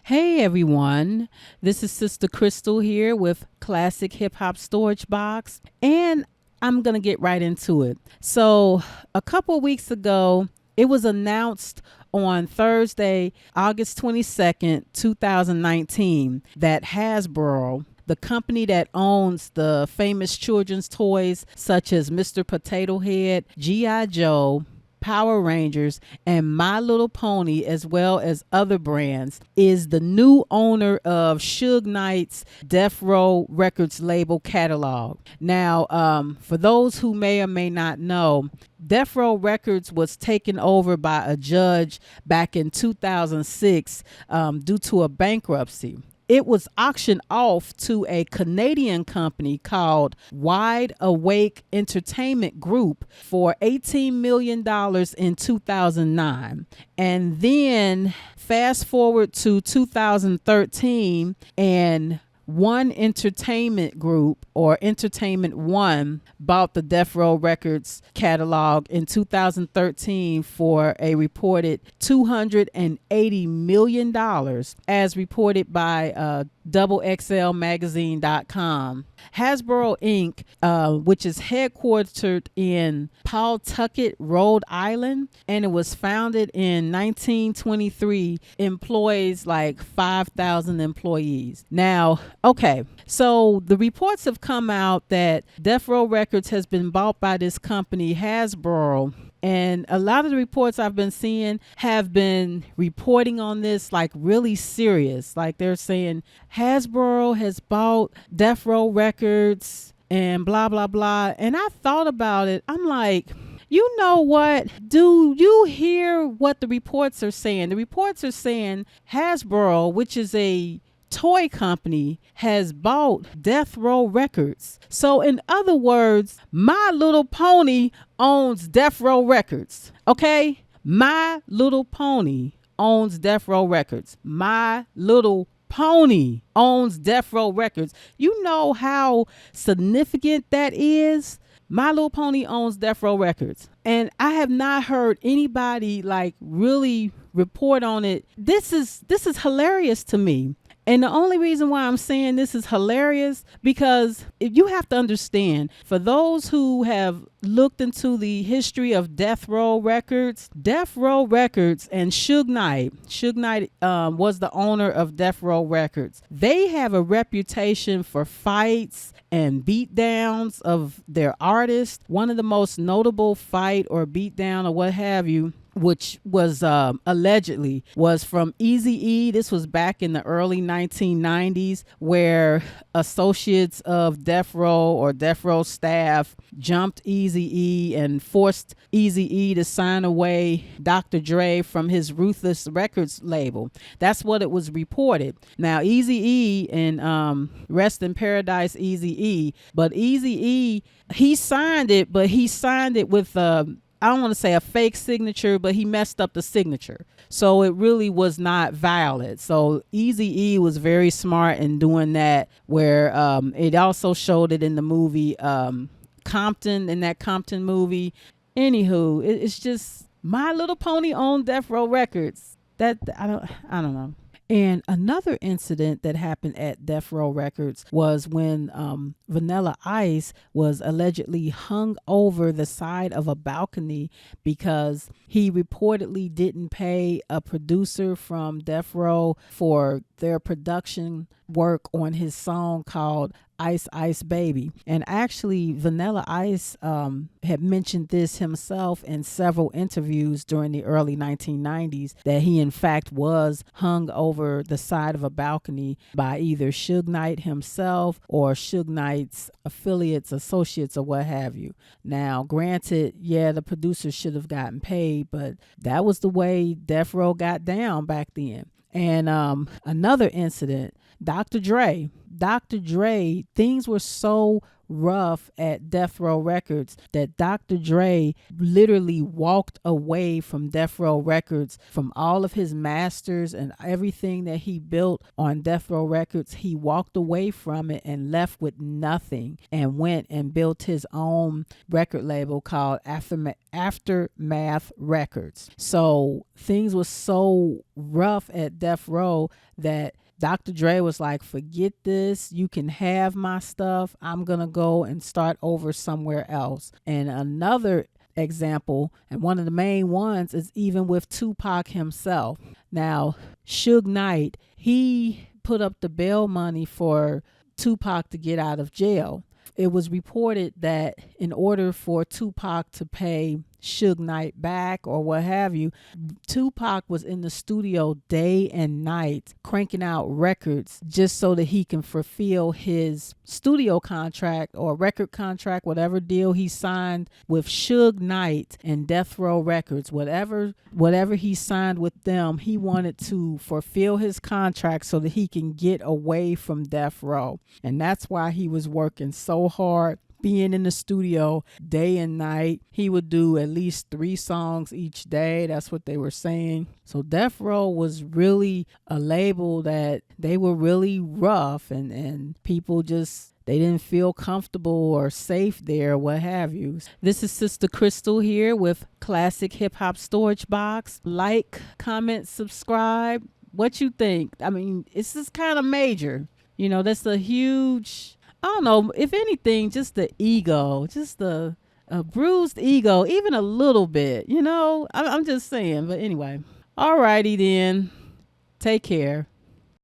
Hey everyone, this is SistahCrystal here with Classic Hip Hop Storage Box, and I'm gonna get right into it. So, a couple weeks ago, it was announced on Thursday, August 22nd, 2019, that Hasbro, the company that owns the famous children's toys such as Mr. Potato Head, G.I. Joe, Power Rangers, and My Little Pony, as well as other brands, is the new owner of Suge Knight's Death Row Records label catalog. Now, for those who may or may not know, Death Row Records was taken over by a judge back in 2006 due to a bankruptcy. It was auctioned off to a Canadian company called Wide Awake Entertainment Group for $18 million in 2009. And then fast forward to 2013, and One Entertainment Group, or Entertainment One, bought the Death Row Records catalog in 2013 for a reported $280 million, as reported by XXLmagazine.com. Hasbro Inc., which is headquartered in Pawtucket, Rhode Island, and it was founded in 1923, employs like 5,000 employees. Now, okay, so the reports have come out that Death Row Records has been bought by this company, Hasbro. And a lot of the reports I've been seeing have been reporting on this like really serious. Like they're saying Hasbro has bought Death Row Records and blah, blah, blah. And I thought about it. I'm like, you know what? Do you hear what the reports are saying? The reports are saying Hasbro, which is a toy company, has bought Death Row Records. So in other words, My Little Pony owns Death Row Records. Okay? My Little Pony owns Death Row Records. My Little Pony owns Death Row Records. You know how significant that is? My Little Pony owns Death Row Records. And I have not heard anybody like really report on it. This is hilarious to me. And the only reason why I'm saying this is hilarious, because if you have to understand, for those who have looked into the history of Death Row Records and Suge Knight was the owner of Death Row Records. They have a reputation for fights and beatdowns of their artists. One of the most notable fight or beatdown or what have you, which was allegedly was from Eazy-E. This was back in the early 1990s, where associates of Death Row or Death Row staff jumped Eazy-E and forced Eazy-E to sign away Dr. Dre from his Ruthless Records label. That's what it was reported. Now, Eazy-E, and rest in paradise Eazy-E, but Eazy-E, he signed it, but he signed it with I don't want to say a fake signature, but he messed up the signature. So it really was not valid. So Eazy-E was very smart in doing that, where it also showed it in the movie Compton, in that Compton movie. Anywho, it's just My Little Pony owned Death Row Records. That I don't know. And another incident that happened at Death Row Records was when Vanilla Ice was allegedly hung over the side of a balcony because he reportedly didn't pay a producer from Death Row for their production work on his song called Ice Ice Baby. And actually, Vanilla Ice had mentioned this himself in several interviews during the early 1990s, that he in fact was hung over the side of a balcony by either Suge Knight himself or Suge Knight's affiliates, associates, or what have you. Now, granted, yeah, the producer should have gotten paid, but that was the way Death Row got down back then. And another incident, Dr. Dre, things were so rough at Death Row Records that Dr. Dre literally walked away from Death Row Records, from all of his masters and everything that he built on Death Row Records. He walked away from it and left with nothing and went and built his own record label called Aftermath Records. So things were so rough at Death Row that Dr. Dre was like, forget this. You can have my stuff. I'm going to go and start over somewhere else. And another example, and one of the main ones, is even with Tupac himself. Now, Suge Knight, he put up the bail money for Tupac to get out of jail. It was reported that in order for Tupac to pay Suge Knight back or what have you, Tupac was in the studio day and night cranking out records just so that he can fulfill his studio contract or record contract, whatever deal he signed with Suge Knight and Death Row Records. Whatever he signed with them, he wanted to fulfill his contract so that he can get away from Death Row. And that's why he was working so hard, being in the studio day and night. He would do at least 3 songs each day. That's what they were saying. So Death Row was really a label that they were really rough, and people just, they didn't feel comfortable or safe there, what have you. This is SistahCrystal here with Classic Hip Hop Storage Box. Like, comment, subscribe. What you think? I mean, it's just kind of major. You know, that's a huge, I don't know, if anything, just the ego, just a bruised ego, even a little bit, you know. I'm just saying. But anyway, all righty then. Take care.